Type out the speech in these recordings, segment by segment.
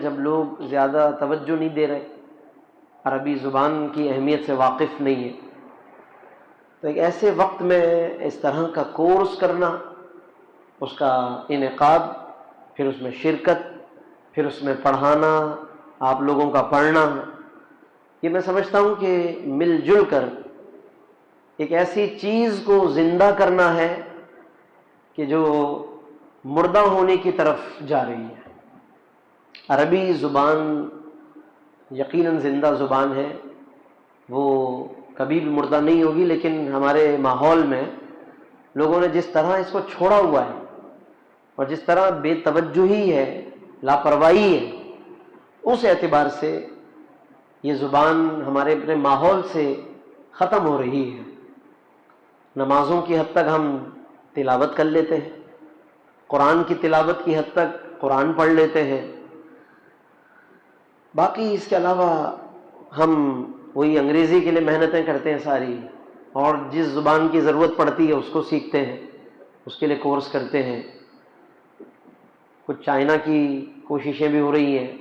جب لوگ زیادہ توجہ نہیں دے رہے، عربی زبان کی اہمیت سے واقف نہیں ہے، تو ایک ایسے وقت میں اس طرح کا کورس کرنا، اس کا انعقاد، پھر اس میں شرکت، پھر اس میں پڑھانا، آپ لوگوں کا پڑھنا، یہ میں سمجھتا ہوں کہ مل جل کر ایک ایسی چیز کو زندہ کرنا ہے کہ جو مردہ ہونے کی طرف جا رہی ہے۔ عربی زبان یقیناً زندہ زبان ہے، وہ کبھی بھی مردہ نہیں ہوگی، لیکن ہمارے ماحول میں لوگوں نے جس طرح اس کو چھوڑا ہوا ہے اور جس طرح بے توجہی ہے، لاپرواہی ہے، اس اعتبار سے یہ زبان ہمارے اپنے ماحول سے ختم ہو رہی ہے۔ نمازوں کی حد تک ہم تلاوت کر لیتے ہیں، قرآن کی تلاوت کی حد تک قرآن پڑھ لیتے ہیں، باقی اس کے علاوہ ہم وہی انگریزی کے لیے محنتیں کرتے ہیں ساری، اور جس زبان کی ضرورت پڑتی ہے اس کو سیکھتے ہیں، اس کے لیے کورس کرتے ہیں۔ کچھ چائنا کی کوششیں بھی ہو رہی ہیں،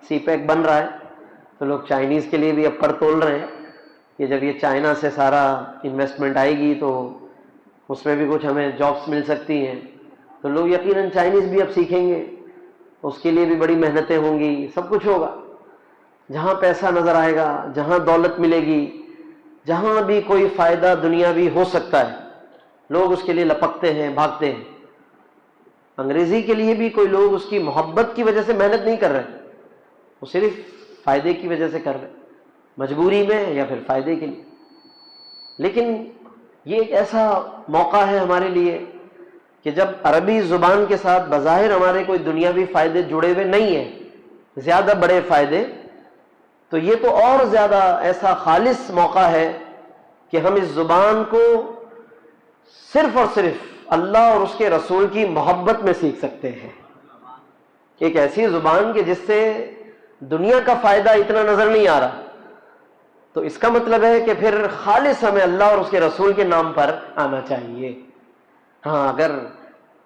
سی پیک بن رہا ہے تو لوگ چائنیز کے لیے بھی اب پر تول رہے ہیں کہ جب یہ چائنا سے سارا انویسٹمنٹ آئے گی تو اس میں بھی کچھ ہمیں جابس مل سکتی ہیں، تو لوگ یقیناً چائنیز بھی اب سیکھیں گے، اس کے لیے بھی بڑی محنتیں ہوں گی، سب کچھ ہوگا۔ جہاں پیسہ نظر آئے گا، جہاں دولت ملے گی، جہاں بھی کوئی فائدہ دنیاوی ہو سکتا ہے، لوگ اس کے لیے لپکتے ہیں، بھاگتے ہیں۔ انگریزی کے لیے بھی کوئی لوگ اس کی محبت کی وجہ سے محنت نہیں کر رہے، وہ صرف فائدے کی وجہ سے کر رہے، مجبوری میں یا پھر فائدے کے لیے۔ لیکن یہ ایک ایسا موقع ہے ہمارے لیے کہ جب عربی زبان کے ساتھ بظاہر ہمارے کوئی دنیاوی فائدے جڑے ہوئے نہیں ہیں، زیادہ بڑے فائدے، تو یہ تو اور زیادہ ایسا خالص موقع ہے کہ ہم اس زبان کو صرف اور صرف اللہ اور اس کے رسول کی محبت میں سیکھ سکتے ہیں۔ ایک ایسی زبان کہ جس سے دنیا کا فائدہ اتنا نظر نہیں آ رہا، تو اس کا مطلب ہے کہ پھر خالص ہمیں اللہ اور اس کے رسول کے نام پر آنا چاہیے۔ ہاں، اگر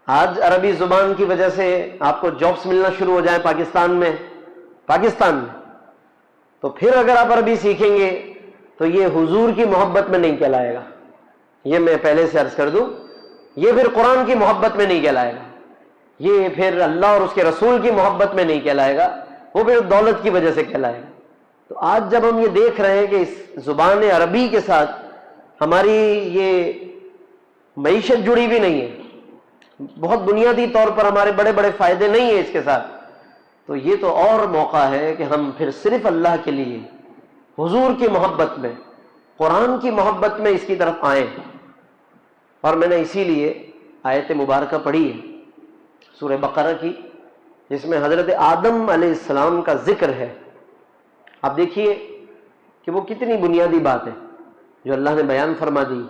آج عربی زبان کی وجہ سے آپ کو جابس ملنا شروع ہو جائیں پاکستان میں، تو پھر اگر آپ عربی سیکھیں گے تو یہ حضور کی محبت میں نہیں کہلائے گا، یہ میں پہلے سے عرض کر دوں، یہ پھر قرآن کی محبت میں نہیں کہلائے گا، یہ پھر اللہ اور اس کے رسول کی محبت میں نہیں کہلائے گا، وہ پھر دولت کی وجہ سے کہلائے گا۔ تو آج جب ہم یہ دیکھ رہے ہیں کہ اس زبان عربی کے ساتھ ہماری یہ معیشت جڑی بھی نہیں ہے، بہت بنیادی طور پر ہمارے بڑے بڑے فائدے نہیں ہیں اس کے ساتھ، تو یہ تو اور موقع ہے کہ ہم پھر صرف اللہ کے لیے حضور کی محبت میں، قرآن کی محبت میں اس کی طرف آئیں۔ اور میں نے اسی لیے آیت مبارکہ پڑھی ہے سورہ بقرہ کی، جس میں حضرت آدم علیہ السلام کا ذکر ہے۔ آپ دیکھیے کہ وہ کتنی بنیادی بات ہے جو اللہ نے بیان فرما دی۔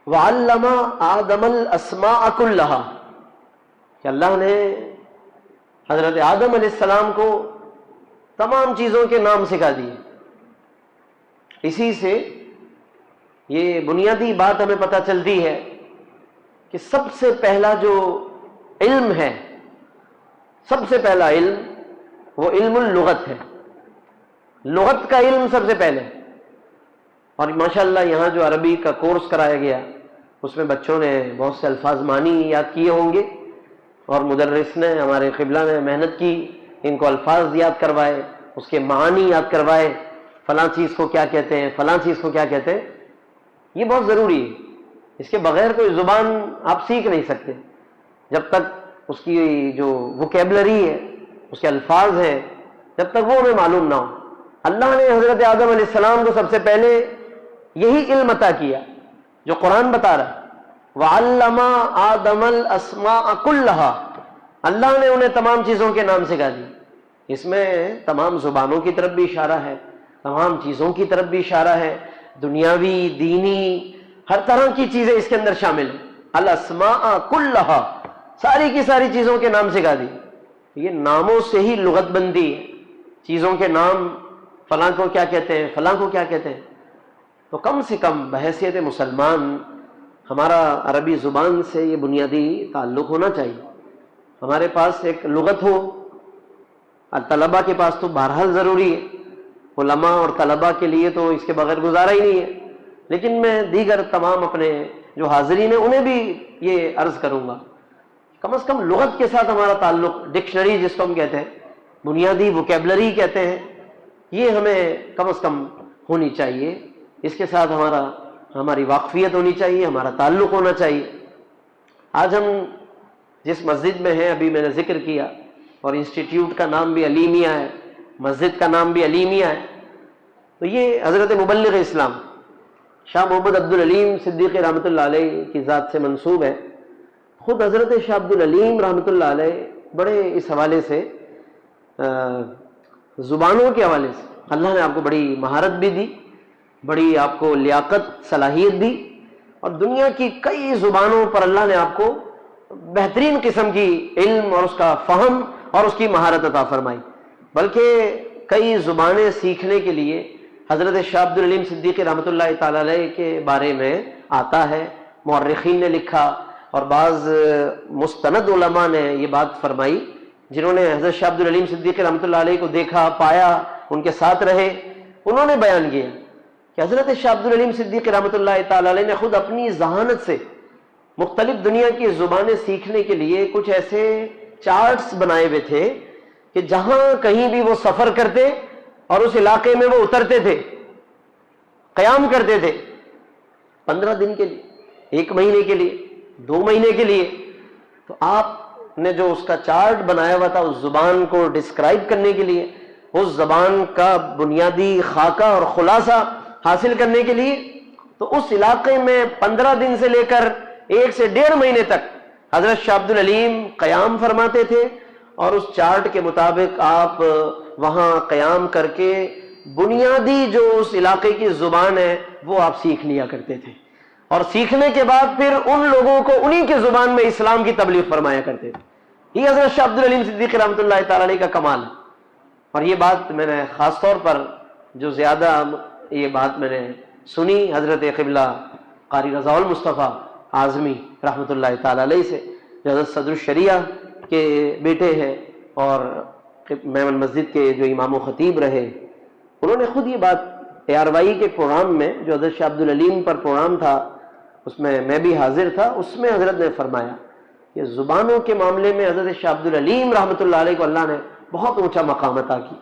وَعَلَّمَ آدَمَ الْأَسْمَاءَ كُلَّهَا، کہ اللہ نے حضرت آدم علیہ السلام کو تمام چیزوں کے نام سکھا دیے۔ اسی سے یہ بنیادی بات ہمیں پتہ چلتی ہے کہ سب سے پہلا جو علم ہے، سب سے پہلا علم وہ علم اللغت ہے، لغت کا علم سب سے پہلے۔ اور ماشاءاللہ یہاں جو عربی کا کورس کرایا گیا اس میں بچوں نے بہت سے الفاظ معنی یاد کیے ہوں گے، اور مدرس نے، ہمارے قبلہ نے محنت کی، ان کو الفاظ یاد کروائے، اس کے معانی یاد کروائے، فلاں چیز کو کیا کہتے ہیں، فلاں چیز کو کیا کہتے ہیں۔ یہ بہت ضروری ہے، اس کے بغیر کوئی زبان آپ سیکھ نہیں سکتے جب تک اس کی جو ووکیبلری ہے، اس کے الفاظ ہیں، جب تک وہ ہمیں معلوم نہ ہو۔ اللہ نے حضرت آدم علیہ السلام کو سب سے پہلے یہی علم عطا کیا جو قرآن بتا رہا ہے۔ وَعَلَّمَ آدَمَ الْأَسْمَاءَ كُلَّهَا، اللہ نے انہیں تمام چیزوں کے نام سکھا دی۔ اس میں تمام زبانوں کی طرف بھی اشارہ ہے، تمام چیزوں کی طرف بھی اشارہ ہے، دنیاوی، دینی، ہر طرح کی چیزیں اس کے اندر شامل ہیں۔ الاسماء کلھا، ساری کی ساری چیزوں کے نام سکھا دی۔ یہ ناموں سے ہی لغت بنتی ہے، چیزوں کے نام، فلاں کو کیا کہتے ہیں، فلاں کو کیا کہتے ہیں۔ تو کم سے کم بحیثیت مسلمان ہمارا عربی زبان سے یہ بنیادی تعلق ہونا چاہیے، ہمارے پاس ایک لغت ہو، طلبہ کے پاس تو بہرحال ضروری ہے، علماء اور طلبہ کے لیے تو اس کے بغیر گزارا ہی نہیں ہے، لیکن میں دیگر تمام اپنے جو حاضرین ہیں انہیں بھی یہ عرض کروں گا، کم از کم لغت کے ساتھ ہمارا تعلق، ڈکشنری جس کو ہم کہتے ہیں، بنیادی ووکیبلری کہتے ہیں، یہ ہمیں کم از کم ہونی چاہیے، اس کے ساتھ ہماری واقفیت ہونی چاہیے، ہمارا تعلق ہونا چاہیے۔ آج ہم جس مسجد میں ہیں، ابھی میں نے ذکر کیا، اور انسٹیٹیوٹ کا نام بھی علیمیہ ہے، مسجد کا نام بھی علیمیہ ہے، تو یہ حضرت مبلغ اسلام شاہ محمد عبدالعلیم صدیق رحمۃ اللہ علیہ کی ذات سے منسوب ہے۔ خود حضرت شاہ عبدالعلیم رحمۃ اللہ علیہ بڑے اس حوالے سے زبانوں کے حوالے سے اللہ نے آپ کو بڑی مہارت بھی دی، بڑی آپ کو لیاقت صلاحیت دی، اور دنیا کی کئی زبانوں پر اللہ نے آپ کو بہترین قسم کی علم اور اس کا فہم اور اس کی مہارت عطا فرمائی۔ بلکہ کئی زبانیں سیکھنے کے لیے حضرت شاہ عبدالعلیم صدیقی رحمۃ اللہ تعالی علیہ کے بارے میں آتا ہے، مورخین نے لکھا، اور بعض مستند علماء نے یہ بات فرمائی جنہوں نے حضرت شاہ عبدالعلیم صدیقی رحمۃ اللہ علیہ کو دیکھا، پایا، ان کے ساتھ رہے، انہوں نے بیان کیا کہ حضرت شاہ عبدالعلیم صدیقی رحمۃ اللہ تعالی علیہ نے خود اپنی ذہانت سے مختلف دنیا کی زبانیں سیکھنے کے لیے کچھ ایسے چارٹس بنائے ہوئے تھے کہ جہاں کہیں بھی وہ سفر کرتے اور اس علاقے میں وہ اترتے تھے، قیام کرتے تھے 15 دن کے لیے، 1 مہینے کے لیے، 2 مہینے کے لیے، تو آپ نے جو اس کا چارٹ بنایا ہوا تھا اس زبان کو ڈسکرائب کرنے کے لیے، اس زبان کا بنیادی خاکہ اور خلاصہ حاصل کرنے کے لیے، تو اس علاقے میں 15 دن سے لے کر 1 سے 1.5 مہینے تک حضرت شاہ عبدالعلیم قیام فرماتے تھے، اور اس چارٹ کے مطابق آپ وہاں قیام کر کے بنیادی جو اس علاقے کی زبان ہے وہ آپ سیکھ لیا کرتے تھے، اور سیکھنے کے بعد پھر ان لوگوں کو انہی کی زبان میں اسلام کی تبلیغ فرمایا کرتے تھے۔ یہ حضرت شاہ عبدالعلیم صدیق رحمۃ اللہ تعالی علیہ کا کمال ہے۔ اور یہ بات میں نے خاص طور پر جو زیادہ یہ بات میں نے سنی حضرت قبلہ قاری رضا المصطفیٰ اعظمی رحمۃ اللہ تعالی علیہ سے، جو حضرت صدر الشریعہ کے بیٹے ہیں اور میمن مسجد کے جو امام و خطیب رہے، انہوں نے خود یہ بات ARY کے پروگرام میں جو حضرت شاہ عبدالعلیم پر پروگرام تھا، اس میں بھی حاضر تھا، اس میں حضرت نے فرمایا کہ زبانوں کے معاملے میں حضرت شاہ عبدالعلیم رحمۃ اللہ علیہ کو اللہ نے بہت اونچا مقام عطا کی،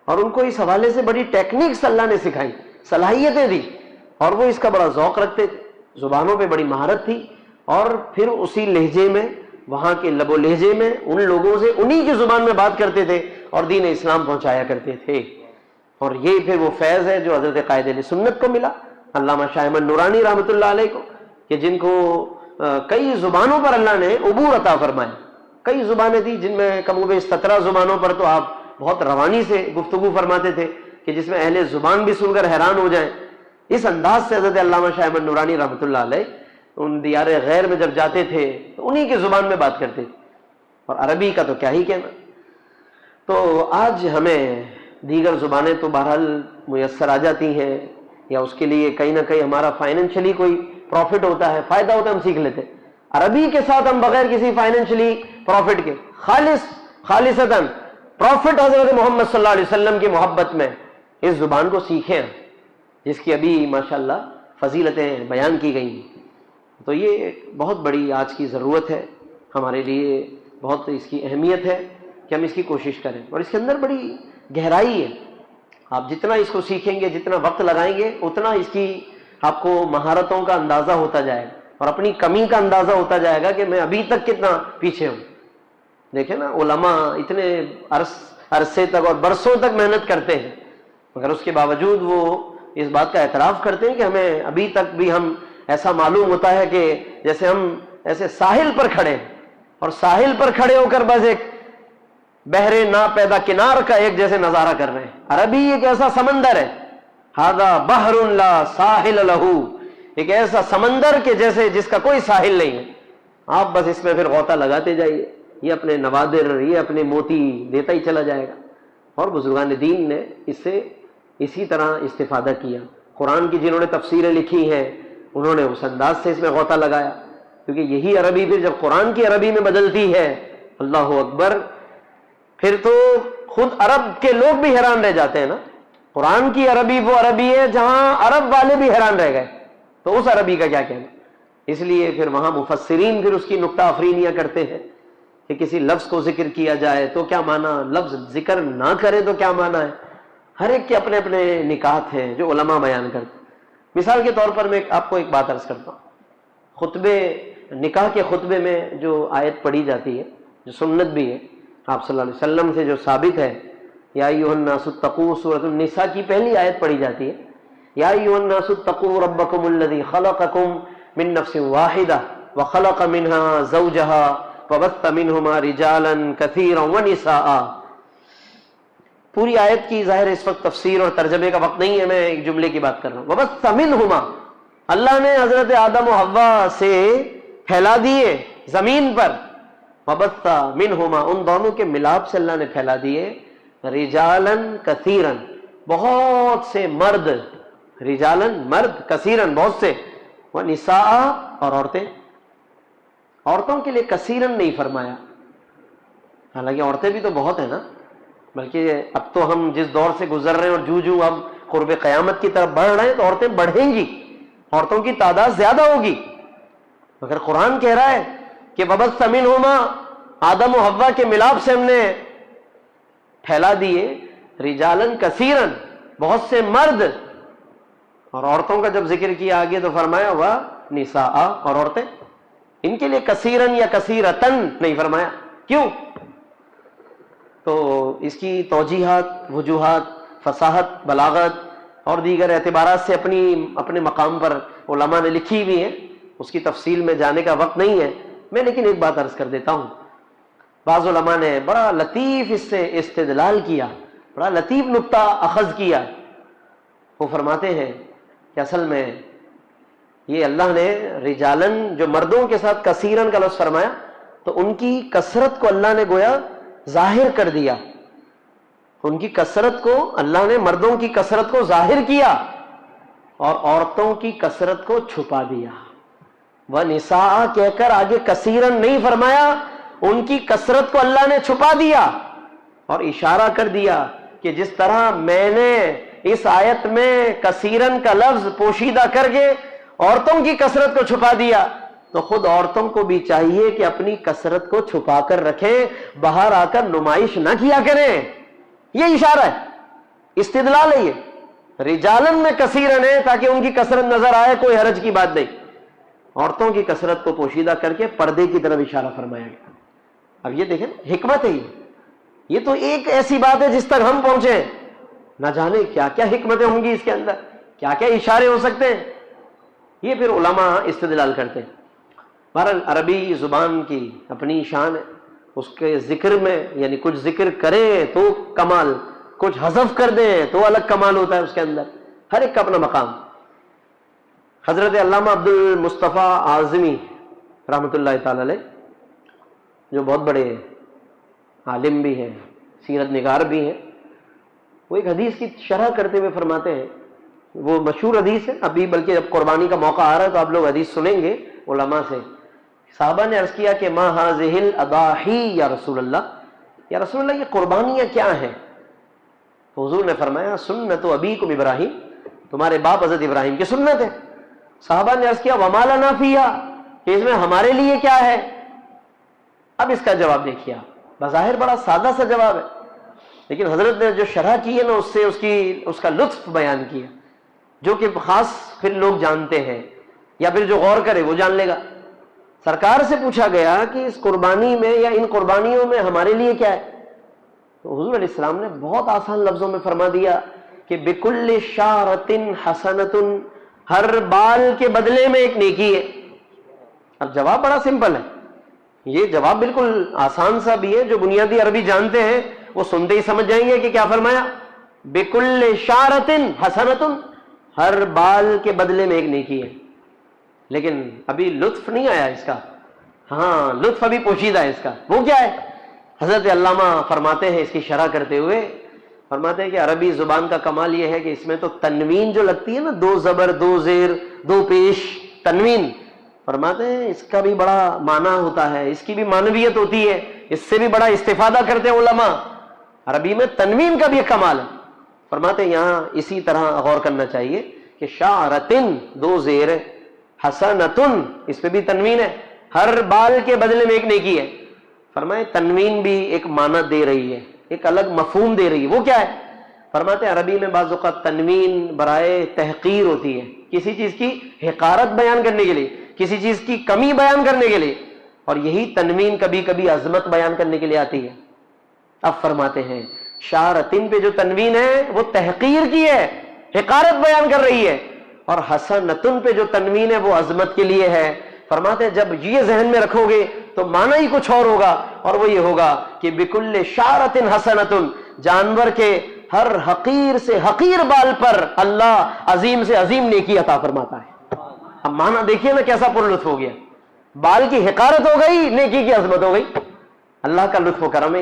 اور ان کو اس حوالے سے بڑی ٹیکنیکس اللہ نے سکھائی، صلاحیتیں دی، اور وہ اس کا بڑا ذوق رکھتے تھے، زبانوں پہ بڑی مہارت تھی، اور پھر اسی لہجے میں، وہاں کے لب و لہجے میں ان لوگوں سے انہی کی زبان میں بات کرتے تھے اور دین اسلام پہنچایا کرتے تھے۔ اور یہ پھر وہ فیض ہے جو حضرت قائد اہل سنت کو ملا، علامہ شاہ احمد نورانی رحمۃ اللہ علیہ کو، کہ جن کو کئی زبانوں پر اللہ نے عبور عطا فرمایا، کئی زبانیں تھیں جن میں کم و بیش 17 زبانوں پر تو آپ بہت روانی سے گفتگو فرماتے تھے کہ جس میں اہل زبان بھی سن کر حیران ہو جائیں۔ اس انداز سے حضرت علامہ شاہ احمد نورانی رحمۃ اللہ علیہ ان دیار غیر میں جب جاتے تھے تو انہی کی زبان میں بات کرتے تھے، اور عربی کا تو کیا ہی کہنا۔ تو آج ہمیں دیگر زبانیں تو بہرحال میسر آ جاتی ہیں، یا اس کے لیے کہیں نہ کہیں ہمارا فائنینشلی کوئی پروفٹ ہوتا ہے، فائدہ ہوتا ہے، ہم سیکھ لیتے ہیں۔ عربی کے ساتھ ہم بغیر کسی فائنینشلی پروفٹ کے خالصتاً پروفٹ حضرت محمد صلی اللہ علیہ وسلم کی محبت میں اس زبان کو سیکھیں، جس کی ابھی ماشاءاللہ فضیلتیں بیان کی گئی ہیں۔ تو یہ بہت بڑی آج کی ضرورت ہے ہمارے لیے، بہت اس کی اہمیت ہے کہ ہم اس کی کوشش کریں، اور اس کے اندر بڑی گہرائی ہے۔ آپ جتنا اس کو سیکھیں گے، جتنا وقت لگائیں گے، اتنا اس کی آپ کو مہارتوں کا اندازہ ہوتا جائے گا، اور اپنی کمی کا اندازہ ہوتا جائے گا کہ میں ابھی تک کتنا پیچھے ہوں۔ دیکھیں نا، علماء اتنے عرصے تک اور برسوں تک محنت کرتے ہیں، مگر اس کے باوجود وہ اس بات کا اعتراف کرتے ہیں کہ ہمیں ابھی تک بھی ہم ایسا معلوم ہوتا ہے کہ جیسے ہم ایسے ساحل پر کھڑے ہیں، اور ساحل پر کھڑے ہو کر بس ایک بحر نا پیدا کنار کا ایک جیسے نظارہ کر رہے ہیں۔ عربی ایک ایسا سمندر ہے، ھذا بحر لا ساحل لہ، ایک ایسا سمندر کہ جیسے جس کا کوئی ساحل نہیں ہے، آپ بس اس میں پھر غوطہ لگاتے جائیے، یہ اپنے نوادر، یہ اپنے موتی دیتا ہی چلا جائے گا۔ اور بزرگان دین نے اس سے اسی طرح استفادہ کیا، قرآن کی جنہوں نے تفسیریں لکھی ہیں انہوں نے اس انداز سے اس میں غوطہ لگایا، کیونکہ یہی عربی پھر جب قرآن کی عربی میں بدلتی ہے، اللہ اکبر، پھر تو خود عرب کے لوگ بھی حیران رہ جاتے ہیں نا. قرآن کی عربی وہ عربی ہے جہاں عرب والے بھی حیران رہ گئے، تو اس عربی کا کیا کہنا. اس لیے پھر وہاں مفسرین پھر اس کی نکتہ افرینیاں کرتے ہیں کہ کسی لفظ کو ذکر کیا جائے تو کیا معنی، لفظ ذکر نہ کرے تو کیا معنی ہے. ہر ایک کے اپنے اپنے نکات ہیں جو علماء بیان کرتے ہیں. مثال کے طور پر میں آپ کو ایک بات عرض کرتا ہوں. خطبے، نکاح کے خطبے میں جو آیت پڑھی جاتی ہے، جو سنت بھی ہے آپ صلی اللہ علیہ وسلم سے جو ثابت ہے، یا ایھا الناس اتقوا، سورۃ النساء کی پہلی آیت پڑھی جاتی ہے، یا ایھا الناس اتقوا ربکم الذی خلقکم من نفس واحدہ وخلق منها زوجها وبث منہما رجالا کثیرا ونساء. پوری آیت کی ظاہر اس وقت تفسیر اور ترجمے کا وقت نہیں ہے، میں ایک جملے کی بات کر رہا ہوں. وبث منہما، اللہ نے حضرت آدم و حوا سے پھیلا دیے زمین پر. وبث منہما، ان دونوں کے ملاپ سے اللہ نے پھیلا دیے. رجالا کثیرا، بہت سے مرد. رجالا مرد، کثیرا بہت سے. ونساء، اور عورتیں. عورتوں کے لیے کثیرا نہیں فرمایا، حالانکہ عورتیں بھی تو بہت ہیں نا. بلکہ اب تو ہم جس دور سے گزر رہے ہیں اور جو اب قرب قیامت کی طرف بڑھ رہے ہیں تو عورتیں بڑھیں گی، عورتوں کی تعداد زیادہ ہوگی. مگر قرآن کہہ رہا ہے کہ وبث منہما، آدم و حوا کے ملاپ سے ہم نے پھیلا دیے. رجالن کثیرن، بہت سے مرد. اور عورتوں کا جب ذکر کیا آگے تو فرمایا وہ نساء، اور عورتیں. ان کے لیے کثیرن یا کثیرتن نہیں فرمایا. کیوں؟ تو اس کی توجیحات، وجوہات، فصاحت، بلاغت اور دیگر اعتبارات سے اپنے مقام پر علماء نے لکھی ہوئی ہیں. اس کی تفصیل میں جانے کا وقت نہیں ہے. میں لیکن ایک بات عرض کر دیتا ہوں. بعض علماء نے بڑا لطیف اس سے استدلال کیا، بڑا لطیف نکتہ اخذ کیا. وہ فرماتے ہیں کہ اصل میں یہ اللہ نے رجالن، جو مردوں کے ساتھ کثیرن کا لفظ فرمایا، تو ان کی کثرت کو اللہ نے گویا ظاہر کر دیا. ان کی کثرت کو اللہ نے، مردوں کی کثرت کو ظاہر کیا اور عورتوں کی کثرت کو چھپا دیا. وَنِسَاءَ کہہ کر آگے کثیرن نہیں فرمایا، ان کی کثرت کو اللہ نے چھپا دیا اور اشارہ کر دیا کہ جس طرح میں نے اس آیت میں کثیرن کا لفظ پوشیدہ کر کے عورتوں کی کثرت کو چھپا دیا، تو خود عورتوں کو بھی چاہیے کہ اپنی کثرت کو چھپا کر رکھیں، باہر آ کر نمائش نہ کیا کریں. یہ اشارہ ہے، استدلال ہے. یہ رجالن میں کثیرن ہے تاکہ ان کی کثرت نظر آئے، کوئی حرج کی بات نہیں. عورتوں کی کثرت کو پوشیدہ کر کے پردے کی طرف اشارہ فرمایا گیا. اب یہ دیکھیں حکمت ہے. یہ تو ایک ایسی بات ہے جس تک ہم پہنچے، نہ جانے کیا کیا حکمتیں ہوں گی اس کے اندر، کیا کیا اشارے ہو سکتے ہیں. یہ پھر علماء استدلال کرتے ہیں. بہرحال عربی زبان کی اپنی شان ہے. اس کے ذکر میں یعنی کچھ ذکر کریں تو کمال، کچھ حذف کر دیں تو الگ کمال ہوتا ہے اس کے اندر. ہر ایک کا اپنا مقام. حضرت علامہ عبد المصطفیٰ اعظمی رحمۃ اللہ تعالی علیہ، جو بہت بڑے عالم بھی ہیں، سیرت نگار بھی ہیں، وہ ایک حدیث کی شرح کرتے ہوئے فرماتے ہیں. وہ مشہور حدیث ہے. ابھی بلکہ جب قربانی کا موقع آ رہا ہے تو آپ لوگ حدیث سنیں گے علماء سے. صحابہ نے عرض کیا کہ ما ہذہ الاضاحی یا رسول اللہ، یا رسول اللہ یہ قربانیاں کیا ہیں؟ تو حضور نے فرمایا سنت ابیکم ابراہیم، تمہارے باپ حضرت ابراہیم کی سنت ہے. صحابہ نے عرض کیا وما لنا فیہا، کہ اس میں ہمارے لیے کیا ہے؟ اب اس کا جواب دیکھیے آپ. بظاہر بڑا سادہ سا جواب ہے، لیکن حضرت نے جو شرح کی ہے نا اس سے اس کا لطف بیان کیا، جو کہ خاص پھر لوگ جانتے ہیں یا پھر جو غور کرے وہ جان لے گا. سرکار سے پوچھا گیا کہ اس قربانی میں یا ان قربانیوں میں ہمارے لیے کیا ہے؟ تو حضور علیہ السلام نے بہت آسان لفظوں میں فرما دیا کہ بِكُلِّ شَعْرَةٍ حَسَنَةٌ، ہر بال کے بدلے میں ایک نیکی ہے. اب جواب بڑا سمپل ہے. یہ جواب بالکل آسان سا بھی ہے. جو بنیادی عربی جانتے ہیں وہ سنتے ہی سمجھ جائیں گے کہ کیا فرمایا. بِكُلِّ شَعْرَةٍ حَسَنَةٌ، ہر بال کے بدلے میں ایک نیکی ہے. لیکن ابھی لطف نہیں آیا اس کا. ہاں لطف ابھی پوشیدہ ہے اس کا. وہ کیا ہے؟ حضرت علامہ فرماتے ہیں اس کی شرح کرتے ہوئے، فرماتے ہیں کہ عربی زبان کا کمال یہ ہے کہ اس میں تو تنوین جو لگتی ہے نا، دو زبر دو زیر دو پیش تنوین، فرماتے ہیں اس کا بھی بڑا معنی ہوتا ہے، اس کی بھی معنویت ہوتی ہے. اس سے بھی بڑا استفادہ کرتے ہیں علماء عربی میں تنوین کا بھی ایک کمال ہے. فرماتے ہیں یہاں اسی طرح غور کرنا چاہیے کہ شعرتن دو زیر ہے، حسنتن اس پہ بھی تنوین ہے، ہر بال کے بدلے میں ایک نیکی ہے. فرمائے تنوین بھی ایک معنی دے رہی ہے، ایک الگ مفہوم دے رہی ہے. وہ کیا ہے؟ فرماتے ہیں عربی میں بعض اوقات تنوین برائے تحقیر ہوتی ہے، کسی چیز کی حقارت بیان کرنے کے لیے، کسی چیز کی کمی بیان کرنے کے لیے. اور یہی تنوین کبھی کبھی عظمت بیان کرنے کے لیے آتی ہے. اب فرماتے ہیں شعرتن پہ جو تنوین ہے وہ تحقیر کی ہے، حقارت بیان کر رہی ہے، اور حسنتن پہ جو تنوین ہے وہ عظمت کے لیے ہے. فرماتے ہیں جب یہ ذہن میں رکھو گے تو معنی ہی کچھ اور ہوگا، اور وہ یہ ہوگا کہ بکل شعرتن حسنتن، جانور کے ہر حقیر سے حقیر بال پر اللہ عظیم سے عظیم نیکی عطا فرماتا ہے. اب معنی دیکھیے نا کیسا پر لطف ہو گیا، بال کی حقارت ہو گئی، نیکی کی عظمت ہو گئی. اللہ کا لطف و کرم ہے.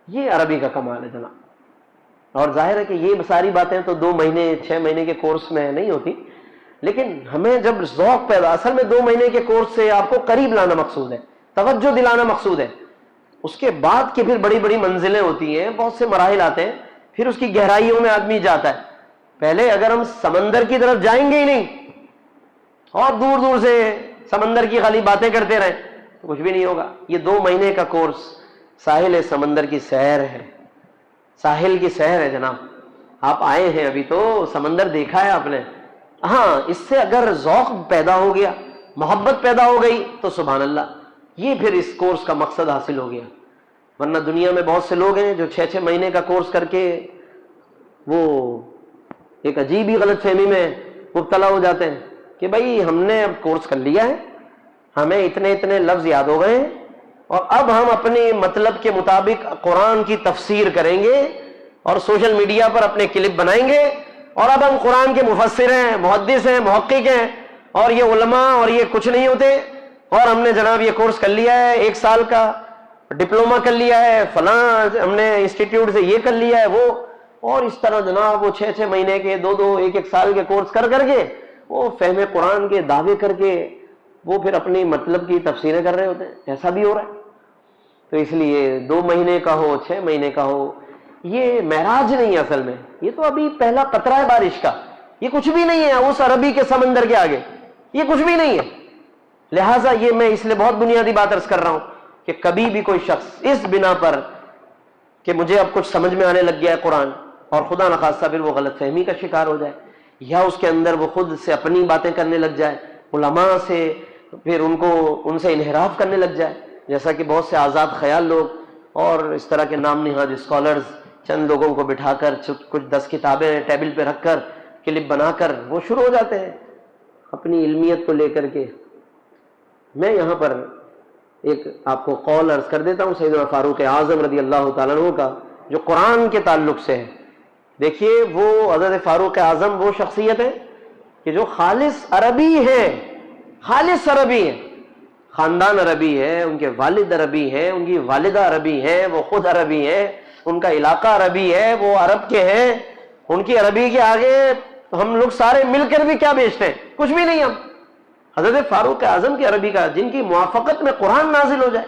یہ عربی کا کمال ہے جناب. اور ظاہر ہے کہ یہ ساری باتیں تو 2 مہینے 6 مہینے کے کورس میں نہیں ہوتی، لیکن ہمیں جب ذوق پیدا، اصل میں 2 مہینے کے کورس سے آپ کو قریب لانا مقصود ہے، توجہ دلانا مقصود ہے. اس کے بعد کی پھر بڑی بڑی منزلیں ہوتی ہیں، بہت سے مراحل آتے ہیں، پھر اس کی گہرائیوں میں آدمی جاتا ہے. پہلے اگر ہم سمندر کی طرف جائیں گے ہی نہیں اور دور دور سے سمندر کی خالی باتیں کرتے رہیں تو کچھ بھی نہیں ہوگا. یہ 2 مہینے کا کورس ساحل سمندر کی سیر ہے، ساحل کی سیر ہے جناب. آپ آئے ہیں ابھی تو سمندر دیکھا ہے آپ نے. ہاں اس سے اگر ذوق پیدا ہو گیا، محبت پیدا ہو گئی تو سبحان اللہ، یہ پھر اس کورس کا مقصد حاصل ہو گیا. ورنہ دنیا میں بہت سے لوگ ہیں جو 6 مہینے کا کورس کر کے وہ ایک عجیب ہی غلط فہمی میں مبتلا ہو جاتے ہیں کہ بھائی ہم نے اب کورس کر لیا ہے، ہمیں اتنے اتنے لفظ یاد ہو گئے ہیں، اور اب ہم اپنے مطلب کے مطابق قرآن کی تفسیر کریں گے اور سوشل میڈیا پر اپنے کلپ بنائیں گے، اور اب ہم قرآن کے مفسر ہیں، محدث ہیں، محقق ہیں، اور یہ علماء اور یہ کچھ نہیں ہوتے، اور ہم نے جناب یہ کورس کر لیا ہے، 1 سال کا ڈپلوما کر لیا ہے، فلاں ہم نے انسٹیٹیوٹ سے یہ کر لیا ہے وہ. اور اس طرح جناب وہ 6 مہینے کے 2 1 سال کے کورس کر کے وہ فہم قرآن کے دعوے کر کے وہ پھر اپنی مطلب کی تفسیریں کر رہے ہوتے ہیں. ایسا بھی ہو رہا ہے. تو اس لیے 2 مہینے کا ہو 6 مہینے کا ہو، یہ معراج نہیں ہے اصل میں، یہ تو ابھی پہلا قطرہ ہے بارش کا. یہ کچھ بھی نہیں ہے اس عربی کے سمندر کے آگے، یہ کچھ بھی نہیں ہے. لہٰذا یہ میں اس لیے بہت بنیادی بات عرض کر رہا ہوں کہ کبھی بھی کوئی شخص اس بنا پر کہ مجھے اب کچھ سمجھ میں آنے لگ گیا ہے قرآن، اور خدا نخواستہ پھر وہ غلط فہمی کا شکار ہو جائے، یا اس کے اندر وہ خود سے اپنی باتیں کرنے لگ جائے، علماء سے پھر ان سے انحراف کرنے لگ جائے، جیسا کہ بہت سے آزاد خیال لوگ اور اس طرح کے نام نہاد اسکالرز چند لوگوں کو بٹھا کر کچھ 10 کتابیں ٹیبل پہ رکھ کر کلپ بنا کر وہ شروع ہو جاتے ہیں اپنی علمیت کو لے کر کے. میں یہاں پر ایک آپ کو قول عرض کر دیتا ہوں سیدنا فاروق اعظم رضی اللہ تعالیٰ عنہ کا، جو قرآن کے تعلق سے ہے. دیکھیے وہ حضرت فاروق اعظم وہ شخصیت ہے کہ جو خالص عربی ہے، خالص عربی ہے، خاندان عربی ہے، ان کے والد عربی ہیں، ان کی والدہ عربی ہیں، وہ خود عربی ہیں، ان کا علاقہ عربی ہے، وہ عرب کے ہیں. ان کی عربی کے آگے ہم لوگ سارے مل کر بھی کیا بیچتے ہیں؟ کچھ بھی نہیں. ہم حضرت فاروق اعظم کی عربی کا، جن کی موافقت میں قرآن نازل ہو جائے،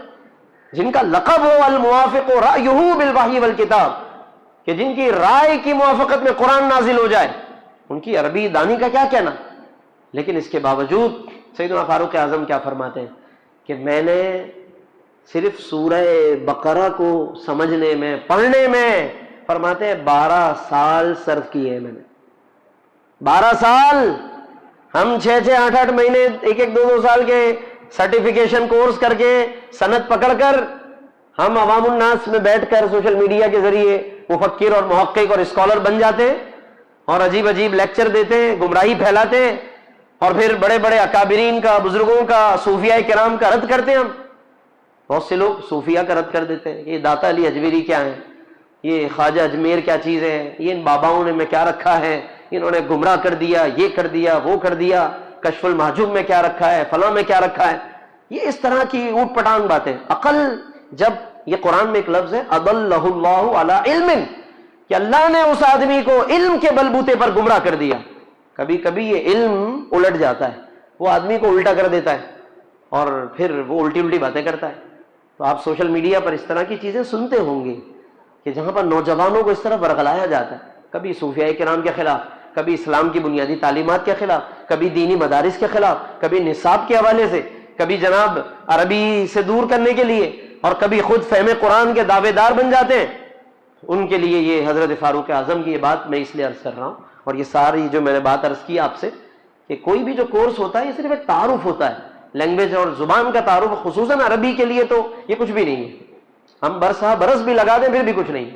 جن کا لقب ہو الموافق رأیہ بالوحی والکتاب، کہ جن کی رائے کی موافقت میں قرآن نازل ہو جائے، ان کی عربی دانی کا کیا کہنا. لیکن اس کے باوجود سیدنا فاروق اعظم کیا فرماتے ہیں کہ میں نے صرف سورہ بقرہ کو سمجھنے میں، پڑھنے میں، فرماتے ہیں 12 سال صرف کیے ہیں میں نے. 12 سال. ہم 6 8 مہینے 1 2 سال کے سرٹیفیکیشن کورس کر کے سند پکڑ کر ہم عوام الناس میں بیٹھ کر سوشل میڈیا کے ذریعے مفکر اور محقق اور اسکالر بن جاتے ہیں اور عجیب عجیب لیکچر دیتے ہیں، گمراہی پھیلاتے ہیں، اور پھر بڑے بڑے اکابرین کا، بزرگوں کا، صوفیاء کرام کا رد کرتے ہیں. ہم بہت سے لوگ صوفیاء کا رد کر دیتے ہیں، یہ داتا علی اجمیری کیا ہے، یہ خواجہ اجمیر کیا چیز ہے، یہ ان باباؤں نے میں کیا رکھا ہے، انہوں نے گمراہ کر دیا، یہ کر دیا، وہ کر دیا، کشف المحجوب میں کیا رکھا ہے، فلاں میں کیا رکھا ہے. یہ اس طرح کی اوٹ پٹانگ باتیں. عقل، جب یہ قرآن میں ایک لفظ ہے اضلہ اللہ علی علم، کہ اللہ نے اس آدمی کو علم کے بلبوتے پر گمراہ کر دیا. کبھی کبھی یہ علم الٹ جاتا ہے، وہ آدمی کو الٹا کر دیتا ہے اور پھر وہ الٹی باتیں کرتا ہے. تو آپ سوشل میڈیا پر اس طرح کی چیزیں سنتے ہوں گے کہ کہ جہاں پر نوجوانوں کو اس طرح برگلایا جاتا ہے، کبھی صوفیاء کرام کے خلاف، کبھی اسلام کی بنیادی تعلیمات کے خلاف، کبھی دینی مدارس کے خلاف، کبھی نصاب کے حوالے سے، کبھی جناب عربی سے دور کرنے کے لیے، اور کبھی خود فہم قرآن کے دعوے دار بن جاتے ہیں. ان کے لیے یہ حضرت فاروق اعظم کی یہ بات میں اس لیے عرض کر رہا ہوں. اور یہ ساری جو میں نے بات عرض کی آپ سے کہ کوئی بھی جو کورس ہوتا ہے یہ صرف ایک تعارف ہوتا ہے، لینگویج اور زبان کا تعارف، خصوصاً عربی کے لیے تو یہ کچھ بھی نہیں ہے. ہم برسہ برس بھی لگا دیں پھر بھی کچھ نہیں ہے.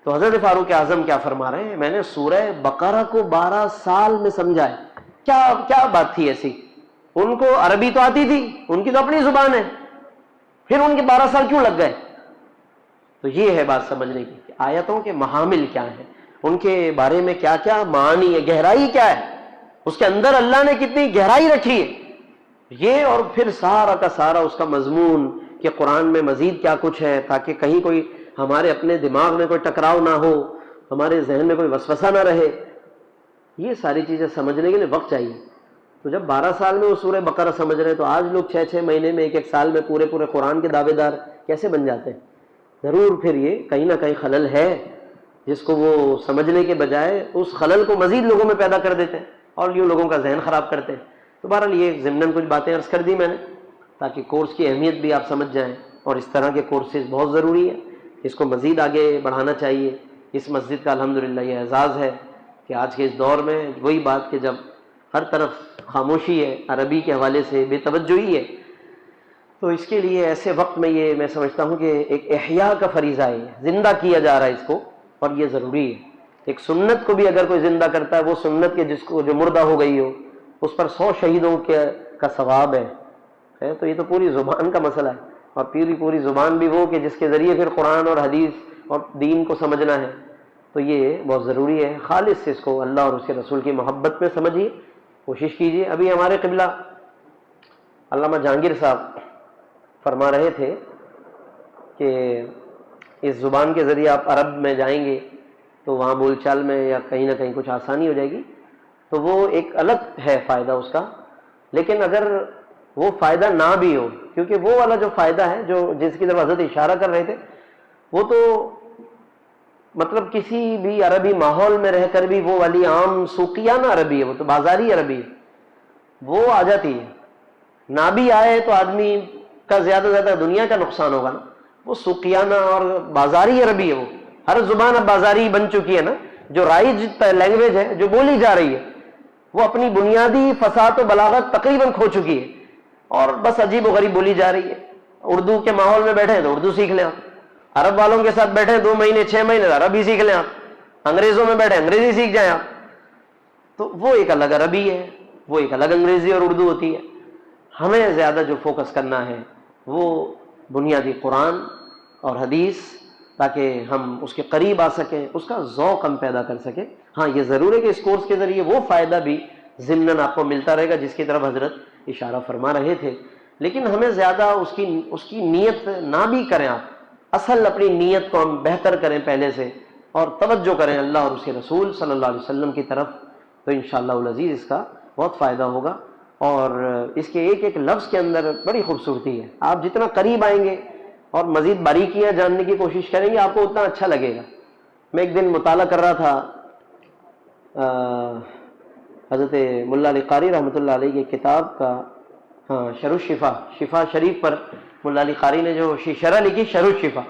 تو حضرت فاروق اعظم کیا فرما رہے ہیں؟ میں نے سورہ بقرہ کو 12 سال میں سمجھا ہے. کیا بات تھی ایسی؟ ان کو عربی تو آتی تھی، ان کی تو اپنی زبان ہے، پھر ان کے 12 سال کیوں لگ گئے؟ تو یہ ہے بات سمجھنے کی کہ آیتوں کے محامل کیا ہیں، ان کے بارے میں کیا کیا معانی ہے، گہرائی کیا ہے، اس کے اندر اللہ نے کتنی گہرائی رکھی ہے یہ، اور پھر سارا کا سارا اس کا مضمون کہ قرآن میں مزید کیا کچھ ہے، تاکہ کہیں کوئی ہمارے اپنے دماغ میں کوئی ٹکراؤ نہ ہو، ہمارے ذہن میں کوئی وسوسہ نہ رہے. یہ ساری چیزیں سمجھنے کے لیے وقت چاہیے. تو جب 12 سال میں وہ سورہ بقرہ سمجھ رہے ہیں تو آج لوگ 6 مہینے میں، ایک سال میں پورے قرآن کے دعوے دار کیسے بن جاتے ہیں؟ ضرور پھر یہ کہیں نہ کہیں خلل ہے جس کو وہ سمجھنے کے بجائے اس خلل کو مزید لوگوں میں پیدا کر دیتے ہیں اور یوں لوگوں کا ذہن خراب کرتے ہیں. تو بہرحال یہ ضمناً کچھ باتیں عرض کر دی میں نے تاکہ کورس کی اہمیت بھی آپ سمجھ جائیں، اور اس طرح کے کورسز بہت ضروری ہے، اس کو مزید آگے بڑھانا چاہیے. اس مسجد کا الحمدللہ یہ اعزاز ہے کہ آج کے اس دور میں وہی بات کہ جب ہر طرف خاموشی ہے، عربی کے حوالے سے بے توجہی ہے، تو اس کے لیے ایسے وقت میں یہ میں سمجھتا ہوں کہ ایک احیاء کا فریضہ ہے، زندہ کیا جا رہا ہے اس کو، اور یہ ضروری ہے. ایک سنت کو بھی اگر کوئی زندہ کرتا ہے، وہ سنت کے جس کو جو مردہ ہو گئی ہو اس پر 100 شہیدوں کا ثواب ہے. تو یہ تو پوری زبان کا مسئلہ ہے، اور پوری زبان بھی وہ کہ جس کے ذریعے پھر قرآن اور حدیث اور دین کو سمجھنا ہے. تو یہ بہت ضروری ہے. خالص سے اس کو اللہ اور اس کے رسول کی محبت میں سمجھیے، کوشش کیجیے. ابھی ہمارے قبلہ علامہ جہانگیر صاحب فرما رہے تھے کہ اس زبان کے ذریعے آپ عرب میں جائیں گے تو وہاں بول چال میں یا کہیں نہ کہیں کچھ آسانی ہو جائے گی. تو وہ ایک الگ ہے فائدہ اس کا، لیکن اگر وہ فائدہ نہ بھی ہو، کیونکہ وہ والا جو فائدہ ہے جو جس کی طرف حضرت اشارہ کر رہے تھے، وہ تو مطلب کسی بھی عربی ماحول میں رہ کر بھی وہ والی عام سوقیانہ عربی ہے، وہ تو بازاری عربی ہے، وہ آ جاتی ہے. نہ بھی آئے تو آدمی کا زیادہ دنیا کا نقصان ہوگا نا. وہ سوقیانہ اور بازاری عربی ہے. وہ ہر زبان اب بازاری بن چکی ہے نا. جو رائج لینگویج ہے جو بولی جا رہی ہے وہ اپنی بنیادی فصاحت و بلاغت تقریباً کھو چکی ہے، اور بس عجیب و غریب بولی جا رہی ہے. اردو کے ماحول میں بیٹھے ہیں تو اردو سیکھ لیں آپ، عرب والوں کے ساتھ بیٹھے 2 مہینے 6 مہینے عربی سیکھ لیں آپ، انگریزوں میں بیٹھے انگریزی سیکھ جائیں آپ. تو وہ ایک الگ عربی ہے، وہ ایک الگ انگریزی اور اردو ہوتی ہے. ہمیں زیادہ جو فوکس کرنا ہے وہ بنیادی قرآن اور حدیث، تاکہ ہم اس کے قریب آ سکیں، اس کا ذوق ہم پیدا کر سکیں. ہاں یہ ضرور ہے کہ اس کورس کے ذریعے وہ فائدہ بھی ضمناً آپ کو ملتا رہے گا جس کی طرف حضرت اشارہ فرما رہے تھے، لیکن ہمیں زیادہ اس کی نیت نہ بھی کریں. آپ اصل اپنی نیت کو ہم بہتر کریں پہلے سے، اور توجہ کریں اللہ اور اس کے رسول صلی اللہ علیہ وسلم کی طرف، تو انشاءاللہ العزیز اس کا بہت فائدہ ہوگا. اور اس کے ایک ایک لفظ کے اندر بڑی خوبصورتی ہے. آپ جتنا قریب آئیں گے اور مزید باریکیاں جاننے کی کوشش کریں گے آپ کو اتنا اچھا لگے گا. میں ایک دن مطالعہ کر رہا تھا حضرت ملا علی قاری رحمۃ اللہ علیہ کی کتاب کا، شرح الشفا، شفا شریف پر ملا علی قاری نے جو شرح لکھی شرح الشفا،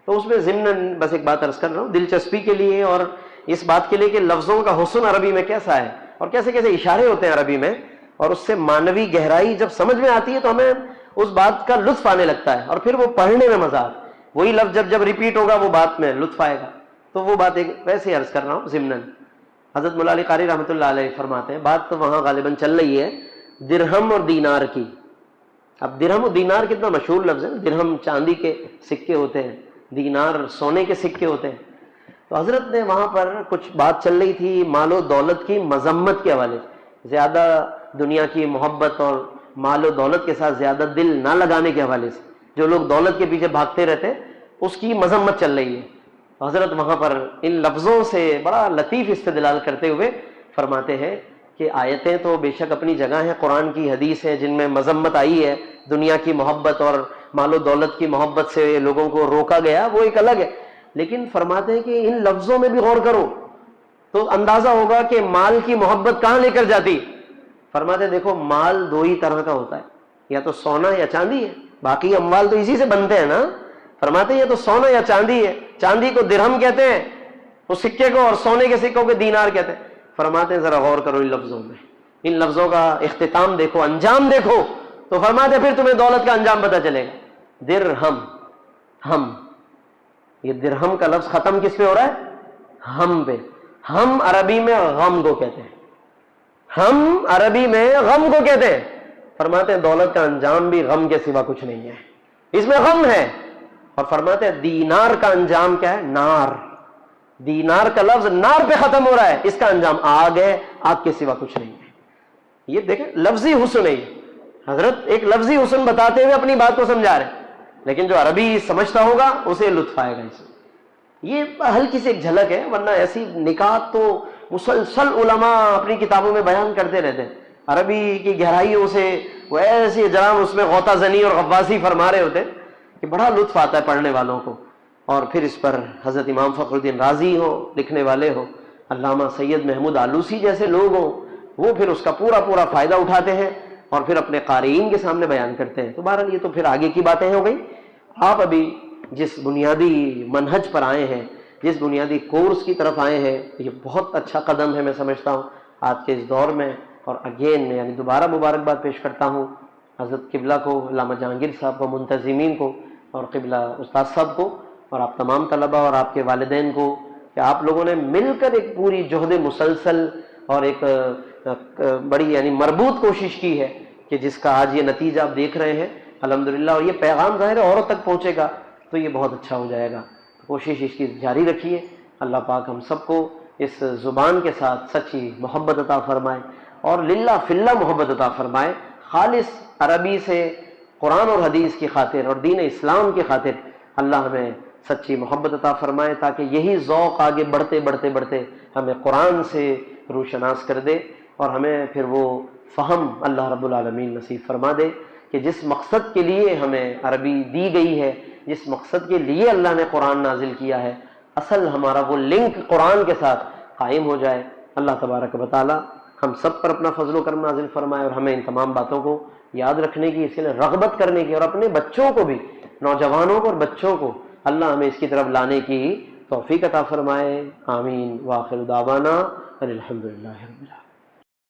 تو اس میں ضمناً بس ایک بات عرض کر رہا ہوں دلچسپی کے لیے، اور اس بات کے لیے کہ لفظوں کا حسن عربی میں کیسا ہے اور کیسے کیسے اشارے ہوتے ہیں عربی میں، اور اس سے معنوی گہرائی جب سمجھ میں آتی ہے تو ہمیں اس بات کا لطف آنے لگتا ہے، اور پھر وہ پڑھنے میں مزہ آتا ہے. وہی لفظ جب ریپیٹ ہوگا وہ بات میں لطف آئے گا. تو وہ بات ایک ویسے عرض کر رہا ہوں ضمناً. حضرت مولا علی قاری رحمۃ اللہ علیہ فرماتے ہیں، بات تو وہاں غالباً چل رہی ہے درہم اور دینار کی. اب درہم اور دینار کتنا مشہور لفظ ہے. درہم چاندی کے سکے ہوتے ہیں، دینار سونے کے سکے ہوتے ہیں. تو حضرت نے وہاں پر کچھ بات چل رہی تھی مال و دولت کی مذمت کے حوالے سے، زیادہ دنیا کی محبت اور مال و دولت کے ساتھ زیادہ دل نہ لگانے کے حوالے سے، جو لوگ دولت کے پیچھے بھاگتے رہتے ہیں اس کی مذمت چل رہی ہے. حضرت وہاں پر ان لفظوں سے بڑا لطیف استدلال کرتے ہوئے فرماتے ہیں کہ آیتیں تو بے شک اپنی جگہ ہیں، قرآن کی حدیث ہے جن میں مذمت آئی ہے، دنیا کی محبت اور مال و دولت کی محبت سے لوگوں کو روکا گیا، وہ ایک الگ ہے. لیکن فرماتے ہیں کہ ان لفظوں میں بھی غور کرو تو اندازہ ہوگا کہ مال کی محبت کہاں لے کر جاتی. فرماتے ہیں دیکھو مال دو ہی طرح کا ہوتا ہے, یا تو سونا یا چاندی ہے, باقی اموال تو اسی سے بنتے ہیں نا. فرماتے ہیں یہ تو سونا یا چاندی ہے, چاندی کو درہم کہتے ہیں اس سکے کو, اور سونے کے سکوں کو دینار کہتے ہیں. فرماتے ہیں ذرا غور کرو ان لفظوں میں, ان لفظوں کا اختتام دیکھو, انجام دیکھو, تو فرماتے ہیں پھر تمہیں دولت کا انجام پتہ چلے گا. درہم, ہم, یہ درہم کا لفظ ختم کس پہ ہو رہا ہے؟ ہم پہ. ہم عربی میں غم کو کہتے ہیں, ہم عربی میں غم کو کہتے ہیں. فرماتے ہیں دولت کا انجام بھی غم کے سوا کچھ نہیں ہے, اس میں غم ہے. اور فرماتے ہیں دینار کا انجام کیا ہے؟ نار. دینار کا لفظ نار پہ ختم ہو رہا ہے, اس کا انجام آگ ہے, آگ کے سوا کچھ نہیں ہے. یہ دیکھیں لفظی حسن ہے, حضرت ایک لفظی حسن بتاتے ہوئے اپنی بات کو سمجھا رہے ہیں, لیکن جو عربی سمجھتا ہوگا اسے لطف آئے گا اس میں. یہ ہلکی سی ایک جھلک ہے, ورنہ ایسی نکات تو مسلسل علماء اپنی کتابوں میں بیان کرتے رہتے ہیں. عربی کی گہرائیوں سے وہ ایسی جناب اس میں غوطہ زنی اور غواصی فرما رہے ہوتے ہیں کہ بڑا لطف آتا ہے پڑھنے والوں کو. اور پھر اس پر حضرت امام فخر الدین رازی ہو, لکھنے والے ہو, علامہ سید محمود آلوسی جیسے لوگ ہوں, وہ پھر اس کا پورا فائدہ اٹھاتے ہیں اور پھر اپنے قارئین کے سامنے بیان کرتے ہیں. تو بہرحال یہ تو پھر آگے کی باتیں ہو گئی. آپ ابھی جس بنیادی منہج پر آئے ہیں, جس بنیادی کورس کی طرف آئے ہیں, یہ بہت اچھا قدم ہے میں سمجھتا ہوں آج کے اس دور میں. اور اگین میں یعنی دوبارہ مبارکباد پیش کرتا ہوں حضرت قبلہ کو, علامہ جہانگیر صاحب کو, منتظمین کو, اور قبلہ استاد صاحب کو, اور آپ تمام طلبہ اور آپ کے والدین کو, کہ آپ لوگوں نے مل کر ایک پوری جہد مسلسل اور ایک بڑی یعنی مربوط کوشش کی ہے, کہ جس کا آج یہ نتیجہ آپ دیکھ رہے ہیں الحمدللہ. اور یہ پیغام ظاہر ہے اوروں تک پہنچے گا تو یہ بہت اچھا ہو جائے گا. کوشش اس کی جاری رکھیے. اللہ پاک ہم سب کو اس زبان کے ساتھ سچی محبت عطا فرمائے, اور للہ فی اللہ محبت عطا فرمائے. خالص عربی سے قرآن اور حدیث کی خاطر اور دین اسلام کی خاطر اللہ ہمیں سچی محبت عطا فرمائے, تاکہ یہی ذوق آگے بڑھتے ہمیں قرآن سے روشناس کر دے, اور ہمیں پھر وہ فہم اللہ رب العالمین نصیب فرما دے کہ جس مقصد کے لیے ہمیں عربی دی گئی ہے, جس مقصد کے لیے اللہ نے قرآن نازل کیا ہے, اصل ہمارا وہ لنک قرآن کے ساتھ قائم ہو جائے. اللہ تبارک و تعالی ہم سب پر اپنا فضل و کرم نازل فرمائے, اور ہمیں ان تمام باتوں کو یاد رکھنے کی, اس کے لیے رغبت کرنے کی, اور اپنے بچوں کو بھی, نوجوانوں کو اور بچوں کو اللہ ہمیں اس کی طرف لانے کی توفیق عطا فرمائے. آمین. وآخر دعوانا الحمدللہ رب العالمین.